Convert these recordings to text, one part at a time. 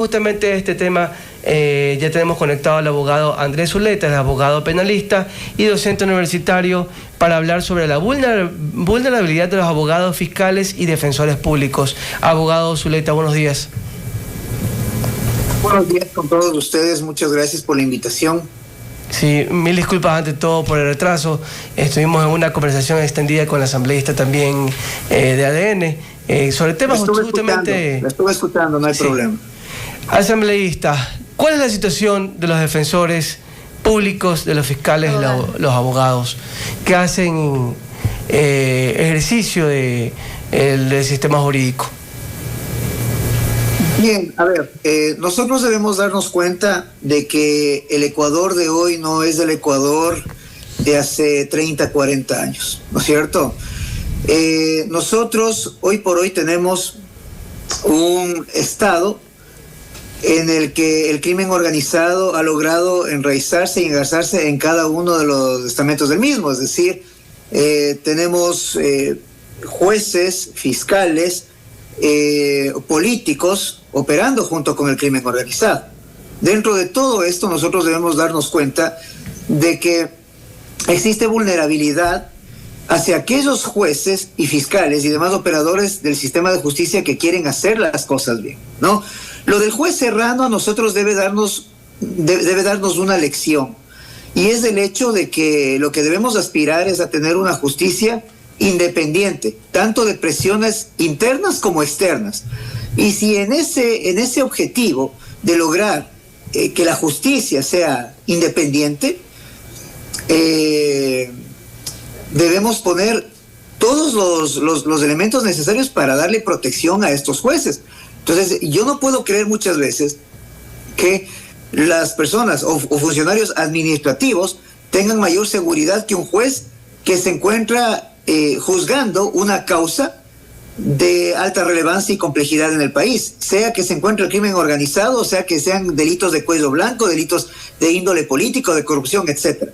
Justamente este tema ya tenemos conectado al abogado Andrés Zuleta, el abogado penalista y docente universitario, para hablar sobre la vulnerabilidad de los abogados fiscales y defensores públicos. Abogado Zuleta, buenos días. Buenos días con todos ustedes, muchas gracias por la invitación. Sí, mil disculpas ante todo por el retraso. Estuvimos en una conversación extendida con la asambleísta también de ADN sobre temas justamente... La estuve escuchando, no hay problema. Asambleísta, ¿cuál es la situación de los defensores públicos, de los fiscales, los abogados que hacen ejercicio del sistema jurídico? Bien, a ver, nosotros debemos darnos cuenta de que el Ecuador de hoy no es el Ecuador de hace 30, 40 años, ¿no es cierto? Nosotros hoy por hoy tenemos un Estado en el que el crimen organizado ha logrado enraizarse y engarzarse en cada uno de los estamentos del mismo. Es decir, tenemos jueces, fiscales, políticos operando junto con el crimen organizado. Dentro de todo esto, nosotros debemos darnos cuenta de que existe vulnerabilidad hacia aquellos jueces y fiscales y demás operadores del sistema de justicia que quieren hacer las cosas bien, ¿no? Lo del juez Serrano a nosotros debe darnos una lección, y es el hecho de que lo que debemos aspirar es a tener una justicia independiente, tanto de presiones internas como externas. Y si en ese objetivo de lograr que la justicia sea independiente, debemos poner todos los elementos necesarios para darle protección a estos jueces. Entonces, yo no puedo creer muchas veces que las personas o funcionarios administrativos tengan mayor seguridad que un juez que se encuentra juzgando una causa de alta relevancia y complejidad en el país, sea que se encuentre el crimen organizado, sea que sean delitos de cuello blanco, delitos de índole político, de corrupción, etcétera.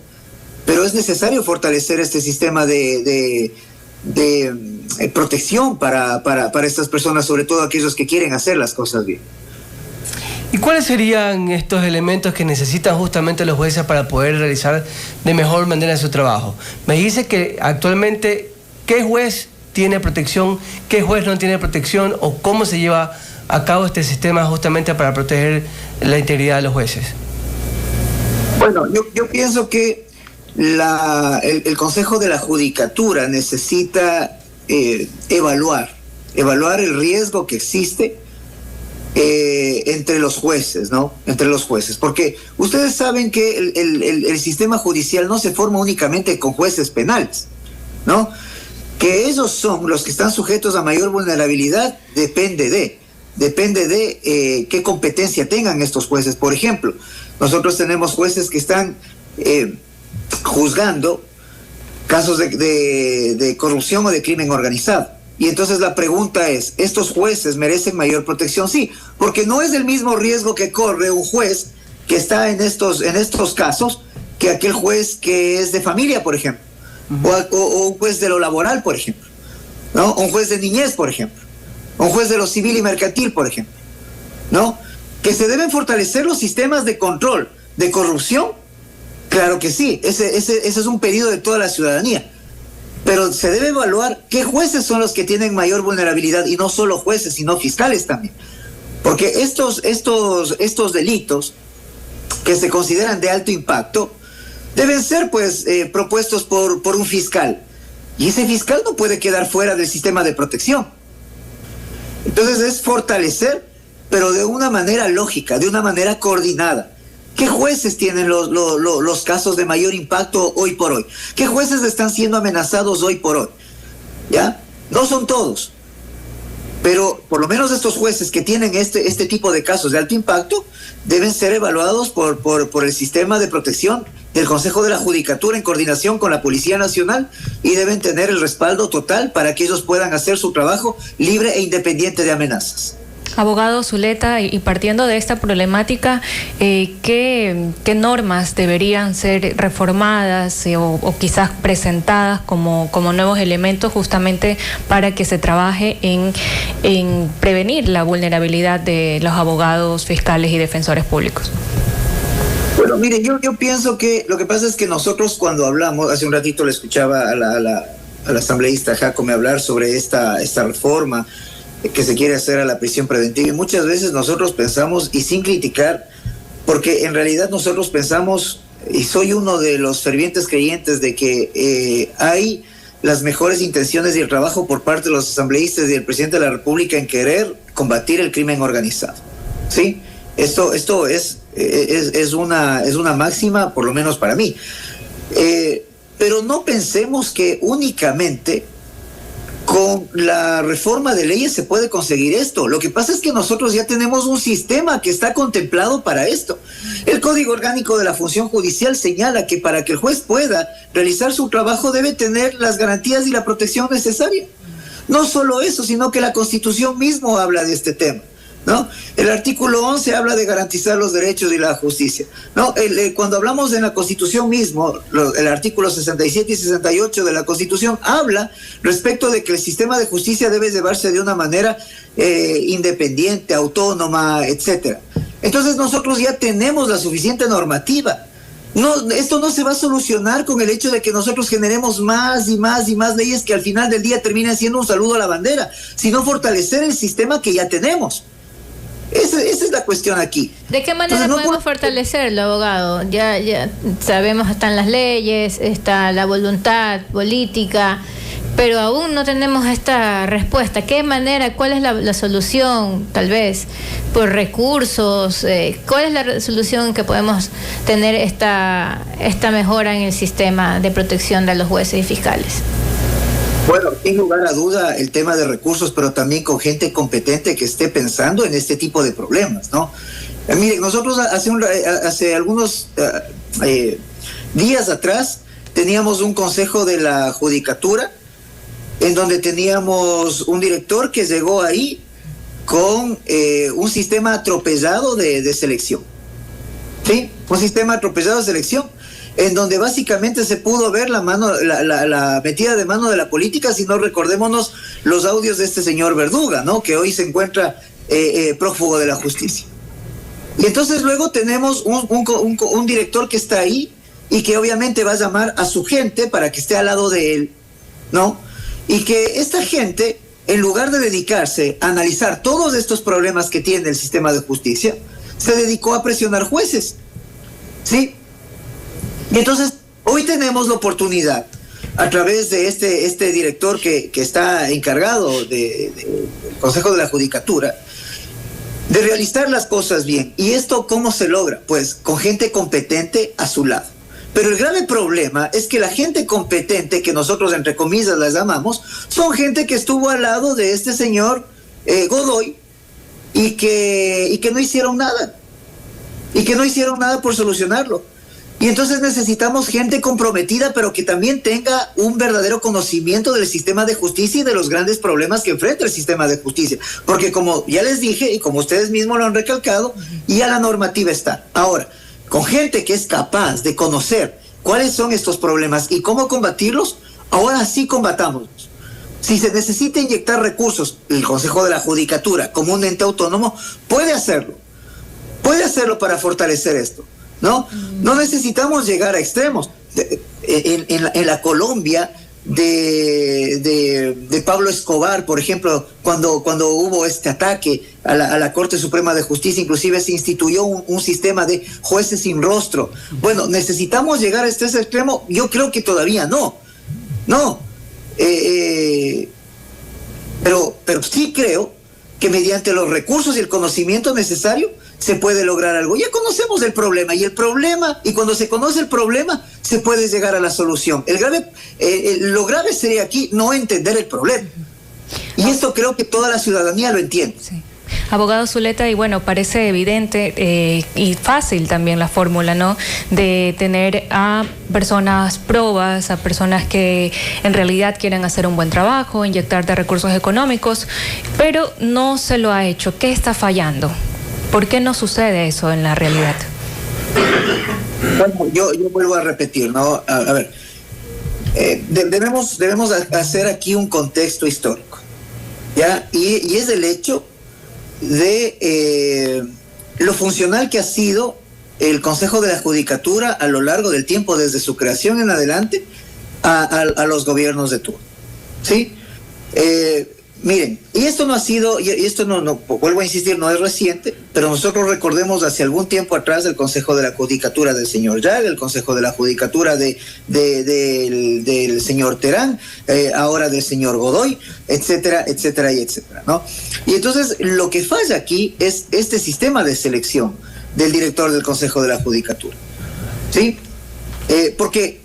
Pero es necesario fortalecer este sistema de protección para estas personas, sobre todo aquellos que quieren hacer las cosas bien. ¿Y cuáles serían estos elementos que necesitan justamente los jueces para poder realizar de mejor manera su trabajo? Me dice que actualmente, ¿qué juez tiene protección, qué juez no tiene protección, o cómo se lleva a cabo este sistema justamente para proteger la integridad de los jueces? Bueno, yo pienso que el Consejo de la Judicatura necesita evaluar el riesgo que existe entre los jueces, ¿no? Entre los jueces, porque ustedes saben que el sistema judicial no se forma únicamente con jueces penales, ¿no? Que ellos son los que están sujetos a mayor vulnerabilidad, depende de qué competencia tengan estos jueces. Por ejemplo, nosotros tenemos jueces que están juzgando casos de corrupción o de crimen organizado. Y entonces la pregunta es, ¿estos jueces merecen mayor protección? Sí, porque no es el mismo riesgo que corre un juez que está en estos casos que aquel juez que es de familia, por ejemplo, o un juez de lo laboral, por ejemplo, ¿no? Un juez de niñez, por ejemplo, un juez de lo civil y mercantil, por ejemplo, ¿no? Que se deben fortalecer los sistemas de control de corrupción. Claro que sí, ese es un pedido de toda la ciudadanía. Pero se debe evaluar qué jueces son los que tienen mayor vulnerabilidad, y no solo jueces, sino fiscales también. Porque estos delitos que se consideran de alto impacto deben ser propuestos por un fiscal. Y ese fiscal no puede quedar fuera del sistema de protección. Entonces es fortalecer, pero de una manera lógica, de una manera coordinada. ¿Qué jueces tienen los casos de mayor impacto hoy por hoy? ¿Qué jueces están siendo amenazados hoy por hoy? ¿Ya? No son todos, pero por lo menos estos jueces que tienen este tipo de casos de alto impacto deben ser evaluados por el sistema de protección del Consejo de la Judicatura en coordinación con la Policía Nacional, y deben tener el respaldo total para que ellos puedan hacer su trabajo libre e independiente de amenazas. Abogado Zuleta, y partiendo de esta problemática, ¿qué normas deberían ser reformadas o quizás presentadas como nuevos elementos justamente para que se trabaje en prevenir la vulnerabilidad de los abogados, fiscales y defensores públicos? Bueno, mire, yo pienso que lo que pasa es que nosotros cuando hablamos, hace un ratito le escuchaba al asambleísta Jacome hablar sobre esta reforma que se quiere hacer a la prisión preventiva, y muchas veces nosotros pensamos, y sin criticar, porque en realidad nosotros pensamos, y soy uno de los fervientes creyentes de que hay las mejores intenciones y el trabajo por parte de los asambleístas y del presidente de la República en querer combatir el crimen organizado, ¿sí? Esto es una máxima, por lo menos para mí. Pero no pensemos que únicamente con la reforma de leyes se puede conseguir esto. Lo que pasa es que nosotros ya tenemos un sistema que está contemplado para esto. El Código Orgánico de la Función Judicial señala que para que el juez pueda realizar su trabajo debe tener las garantías y la protección necesaria. No solo eso, sino que la Constitución mismo habla de este tema, ¿no? El artículo 11 habla de garantizar los derechos y la justicia, ¿no? Cuando hablamos en la Constitución mismo, el artículo 67 y 68 de la Constitución habla respecto de que el sistema de justicia debe llevarse de una manera independiente, autónoma, etcétera. Entonces nosotros ya tenemos la suficiente normativa. No, esto no se va a solucionar con el hecho de que nosotros generemos más y más y más leyes que al final del día terminen siendo un saludo a la bandera, sino fortalecer el sistema que ya tenemos. Esa es la cuestión aquí. ¿De qué manera Entonces, podemos fortalecerlo, abogado? Ya sabemos, están las leyes, está la voluntad política, pero aún no tenemos esta respuesta. ¿Qué manera, cuál es la solución, tal vez, por recursos? ¿Cuál es la solución que podemos tener esta mejora en el sistema de protección de los jueces y fiscales? Bueno, sin lugar a duda el tema de recursos, pero también con gente competente que esté pensando en este tipo de problemas, ¿no? Miren, nosotros hace algunos días atrás teníamos un consejo de la judicatura en donde teníamos un director que llegó ahí con un sistema atropellado de selección, ¿sí? Un sistema atropellado de selección en donde básicamente se pudo ver la metida de mano de la política, si no recordémonos los audios de este señor Verduga, ¿no? Que hoy se encuentra prófugo de la justicia. Y entonces luego tenemos un director que está ahí y que obviamente va a llamar a su gente para que esté al lado de él, ¿no? Y que esta gente, en lugar de dedicarse a analizar todos estos problemas que tiene el sistema de justicia, se dedicó a presionar jueces, ¿sí? Y entonces, hoy tenemos la oportunidad, a través de este director que está encargado del Consejo de la Judicatura, de realizar las cosas bien. ¿Y esto cómo se logra? Pues con gente competente a su lado. Pero el grave problema es que la gente competente, que nosotros entre comillas las llamamos, son gente que estuvo al lado de este señor Godoy y que no hicieron nada. Y que no hicieron nada por solucionarlo. Y entonces necesitamos gente comprometida, pero que también tenga un verdadero conocimiento del sistema de justicia y de los grandes problemas que enfrenta el sistema de justicia. Porque como ya les dije, y como ustedes mismos lo han recalcado, ya la normativa está. Ahora, con gente que es capaz de conocer cuáles son estos problemas y cómo combatirlos, ahora sí combatamos. Si se necesita inyectar recursos, el Consejo de la Judicatura, como un ente autónomo, puede hacerlo. Puede hacerlo para fortalecer esto, ¿no? No necesitamos llegar a extremos. En la Colombia de Pablo Escobar, por ejemplo, cuando hubo este ataque a la Corte Suprema de Justicia, inclusive se instituyó un sistema de jueces sin rostro. Bueno, ¿necesitamos llegar a este extremo? Yo creo que todavía no. Pero sí creo que mediante los recursos y el conocimiento necesario se puede lograr algo. Ya conocemos el problema, y cuando se conoce el problema se puede llegar a la solución. Lo grave sería aquí no entender el problema. Y esto creo que toda la ciudadanía lo entiende. Sí. Abogado Zuleta, y bueno, parece evidente y fácil también la fórmula, ¿no? De tener a personas probas, a personas que en realidad quieren hacer un buen trabajo, inyectar de recursos económicos, pero no se lo ha hecho. ¿Qué está fallando? ¿Por qué no sucede eso en la realidad? Bueno, yo vuelvo a repetir, ¿no? A ver, debemos hacer aquí un contexto histórico, ¿ya? Y es el hecho de lo funcional que ha sido el Consejo de la Judicatura a lo largo del tiempo, desde su creación en adelante, a los gobiernos de turno, ¿sí? Miren, y esto no ha sido, y esto no, vuelvo a insistir, no es reciente, pero nosotros recordemos hace algún tiempo atrás el Consejo de la Judicatura del señor Yag, el Consejo de la Judicatura del señor Terán, ahora del señor Godoy, etcétera, etcétera y etcétera, ¿no? Y entonces lo que falla aquí es este sistema de selección del director del Consejo de la Judicatura, ¿sí? Porque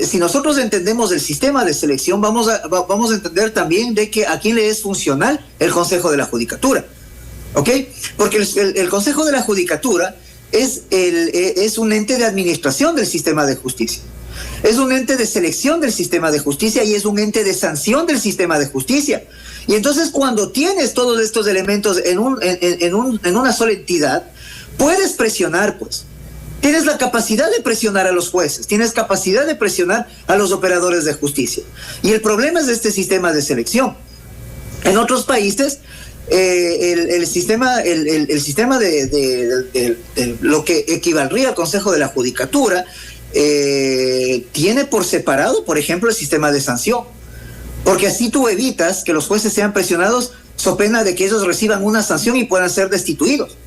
si nosotros entendemos el sistema de selección, vamos a entender también de que a quién le es funcional el Consejo de la Judicatura, ¿ok? Porque el Consejo de la Judicatura es un ente de administración del sistema de justicia, es un ente de selección del sistema de justicia y es un ente de sanción del sistema de justicia. Y entonces cuando tienes todos estos elementos en una sola entidad, puedes presionar, pues. Tienes la capacidad de presionar a los jueces, tienes capacidad de presionar a los operadores de justicia. Y el problema es este sistema de selección. En otros países, el sistema de lo que equivaldría al Consejo de la Judicatura tiene por separado, por ejemplo, el sistema de sanción. Porque así tú evitas que los jueces sean presionados so pena de que ellos reciban una sanción y puedan ser destituidos.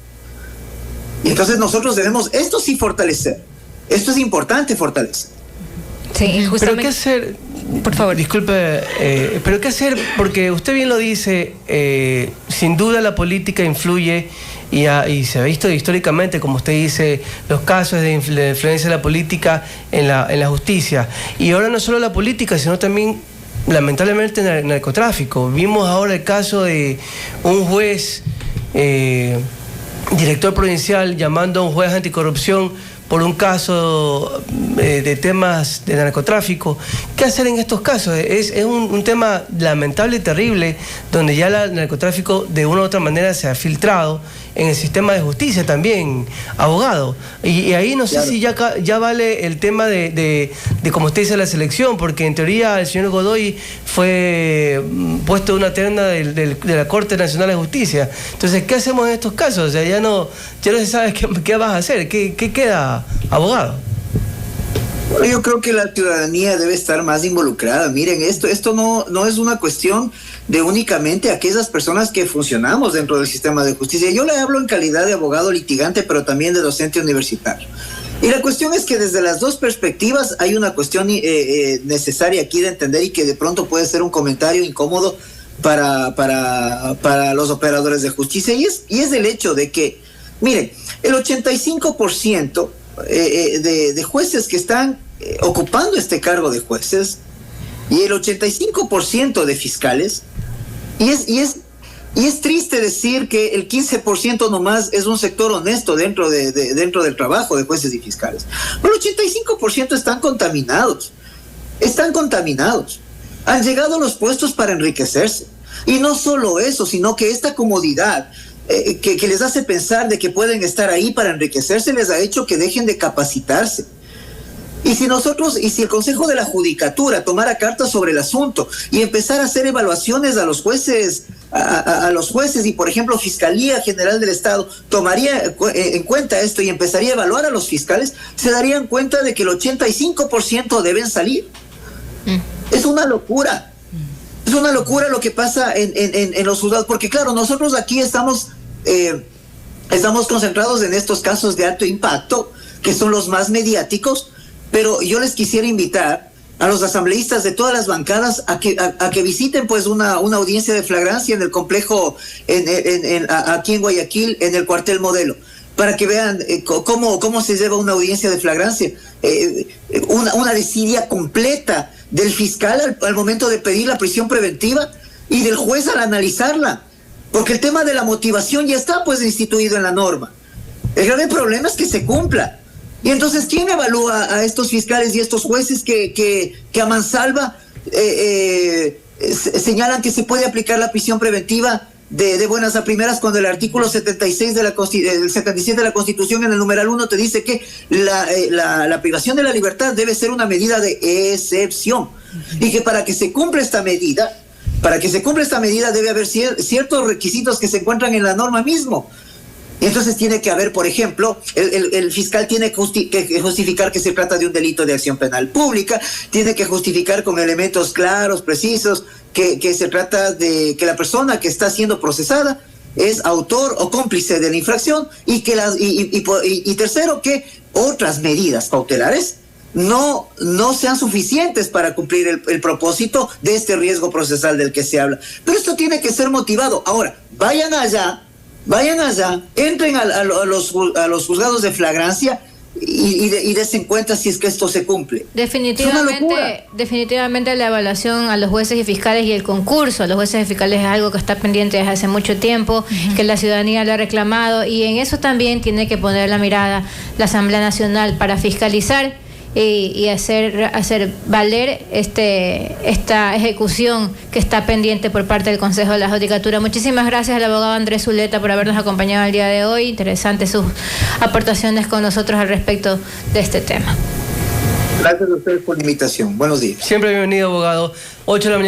Y entonces nosotros debemos, esto sí fortalecer, esto es importante fortalecer. Sí, justamente. Pero ¿qué hacer? Por favor. Disculpe, pero ¿qué hacer? Porque usted bien lo dice, sin duda la política influye y se ha visto históricamente, como usted dice, los casos de influencia de la política en la justicia. Y ahora no solo la política, sino también lamentablemente en el narcotráfico. Vimos ahora el caso de un juez... director provincial llamando a un juez anticorrupción por un caso de temas de narcotráfico. ¿Qué hacer en estos casos? Es un tema lamentable y terrible, donde ya el narcotráfico de una u otra manera se ha filtrado en el sistema de justicia también, abogado. Y ahí no sé claro. Si ya vale el tema de como usted dice, la selección, porque en teoría el señor Godoy fue puesto en una terna de la Corte Nacional de Justicia. Entonces, ¿qué hacemos en estos casos? O sea, ya no se sabe qué vas a hacer. ¿Qué queda, abogado? Bueno, yo creo que la ciudadanía debe estar más involucrada. Miren, esto no es una cuestión de únicamente aquellas personas que funcionamos dentro del sistema de justicia. Yo le hablo en calidad de abogado litigante, pero también de docente universitario. Y la cuestión es que desde las dos perspectivas hay una cuestión necesaria aquí de entender y que de pronto puede ser un comentario incómodo para los operadores de justicia. Y es el hecho de que, miren, el 85% de jueces que están ocupando este cargo de jueces y el 85% de fiscales, y es triste decir que el 15% nomás es un sector honesto dentro del trabajo de jueces y fiscales. Pero el 85% están contaminados, han llegado a los puestos para enriquecerse. Y no solo eso, sino que esta comodidad que les hace pensar de que pueden estar ahí para enriquecerse les ha hecho que dejen de capacitarse. Y si el Consejo de la Judicatura tomara cartas sobre el asunto y empezara a hacer evaluaciones a los jueces y, por ejemplo, Fiscalía General del Estado tomaría en cuenta esto y empezaría a evaluar a los fiscales, se darían cuenta de que el 85% deben salir. Es una locura. Es una locura lo que pasa en los juzgados, porque claro, nosotros aquí estamos concentrados en estos casos de alto impacto, que son los más mediáticos, pero yo les quisiera invitar a los asambleístas de todas las bancadas a que visiten pues una audiencia de flagrancia en el complejo aquí en Guayaquil, en el cuartel Modelo, para que vean cómo se lleva una audiencia de flagrancia, una desidia completa del fiscal al momento de pedir la prisión preventiva y del juez al analizarla. porque el tema de la motivación ya está pues instituido en la norma. El grave problema es que se cumpla. Y entonces, ¿quién evalúa a estos fiscales y estos jueces que a mansalva señalan que se puede aplicar la prisión preventiva de buenas a primeras, cuando el artículo 76 el 77 de la Constitución, en el numeral 1, te dice que la privación de la libertad debe ser una medida de excepción, y que para que se cumpla esta medida debe haber ciertos requisitos que se encuentran en la norma mismo. Y entonces tiene que haber, por ejemplo, el fiscal tiene que justificar que se trata de un delito de acción penal pública, tiene que justificar con elementos claros, precisos, que se trata de que la persona que está siendo procesada es autor o cómplice de la infracción, y tercero, que otras medidas cautelares no sean suficientes para cumplir el propósito de este riesgo procesal del que se habla. Pero esto tiene que ser motivado. Ahora, vayan allá, entren a los juzgados de flagrancia y desen cuenta si es que esto se cumple. Definitivamente la evaluación a los jueces y fiscales y el concurso a los jueces y fiscales es algo que está pendiente desde hace mucho tiempo, que la ciudadanía lo ha reclamado, y en eso también tiene que poner la mirada la Asamblea Nacional para fiscalizar y hacer valer esta ejecución que está pendiente por parte del Consejo de la Judicatura. Muchísimas gracias al abogado Andrés Zuleta por habernos acompañado el día de hoy. Interesantes sus aportaciones con nosotros al respecto de este tema. Gracias a ustedes por la invitación. Buenos días. Siempre bienvenido, abogado. 8 de la mañana.